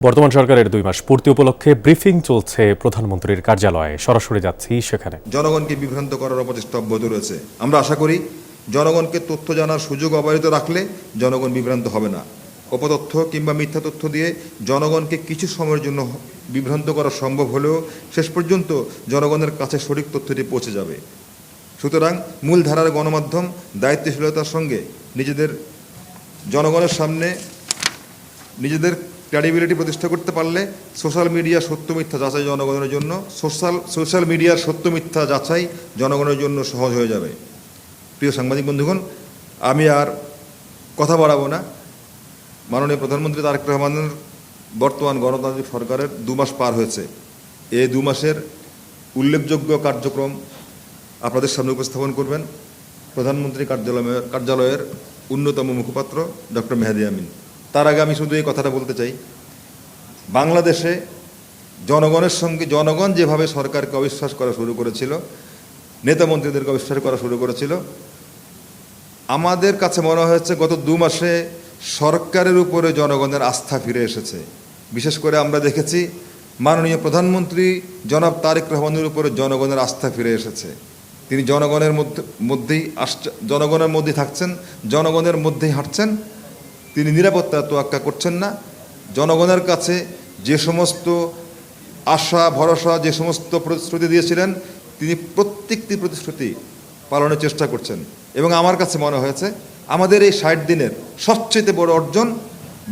বর্তমান সরকারের 2 মাস পূর্তি উপলক্ষে ব্রিফিং চলছে প্রধানমন্ত্রীর কার্যালয়ে। সরাসরি যাচ্ছি সেখানে। জনগণকে বিভ্রান্ত করার অপচেষ্টা অব্যাহত রয়েছে। আমরা আশা করি জনগণকে তথ্য জানার সুযোগ অবারিত রাখলে জনগণ বিভ্রান্ত হবে না। অপতথ্য কিংবা মিথ্যা তথ্য দিয়ে জনগণকে কিছু সময়ের জন্য বিভ্রান্ত করা সম্ভব হলেও শেষ পর্যন্ত জনগণের কাছে সঠিক তথ্যটি পৌঁছে যাবে। সুতরাং মূলধারার গণমাধ্যম দায়িত্বশীলতার সঙ্গে জনগণের সামনে নিজেদের ক্রেডিবিলিটি প্রতিষ্ঠা করতে পারলে সোশ্যাল মিডিয়া সত্য মিথ্যা যাচাই জনগণের জন্য সোশ্যাল মিডিয়ার সত্য মিথ্যা যাচাই জনগণের জন্য সহজ হয়ে যাবে। প্রিয় সাংবাদিক বন্ধুগণ, আমি আর কথা বাড়াবো না। মাননীয় প্রধানমন্ত্রী তারেক রহমানের বর্তমান গণতান্ত্রিক সরকারের 2 মাস পার হয়েছে। এই 2 মাসের উল্লেখযোগ্য কার্যক্রম আপনাদের সামনে উপস্থাপন করবেন প্রধানমন্ত্রী কার্যালয়ের অন্যতম মুখপাত্র ডক্টর মেহেদী আমিন। তার আগে আমি শুধু এই কথাটা বলতে চাই, বাংলাদেশে জনগণের সঙ্গে জনগণ যেভাবে সরকারকে অবিশ্বাস করা শুরু করেছিল, নেতা মন্ত্রীদেরকে অবিশ্বাস করা শুরু করেছিল, আমাদের কাছে মনে হয়েছে গত 2 মাসে সরকারের উপরে জনগণের আস্থা ফিরে এসেছে। বিশেষ করে আমরা দেখেছি মাননীয় প্রধানমন্ত্রী জনাব তারেক রহমানের উপরে জনগণের আস্থা ফিরে এসেছে। তিনি জনগণের মধ্যেই থাকছেন, জনগণের মধ্যেই হাঁটছেন। তিনি নিরাপত্তার তোয়াক্কা করছেন না। জনগণের কাছে যে সমস্ত আশা ভরসা, যে সমস্ত প্রতিশ্রুতি দিয়েছিলেন, তিনি প্রত্যেকটি প্রতিশ্রুতি পালনের চেষ্টা করছেন। এবং আমার কাছে মনে হয়েছে আমাদের এই 60 দিনের সবচেয়ে বড় অর্জন,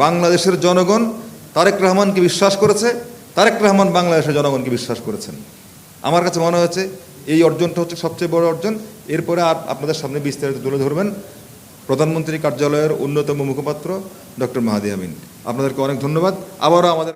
বাংলাদেশের জনগণ তারেক রহমানকে বিশ্বাস করেছে, তারেক রহমান বাংলাদেশের জনগণকে বিশ্বাস করেছেন। আমার কাছে মনে হয়েছে এই অর্জনটা হচ্ছে সবচেয়ে বড় অর্জন। এরপরে আর আপনাদের সামনে বিস্তারিত তুলে ধরবেন প্রধানমন্ত্রী কার্যালয়ের অন্যতম মুখপাত্র ডক্টর মেহেদী আমিন। আপনাদেরকে অনেক ধন্যবাদ। আবারও আমাদের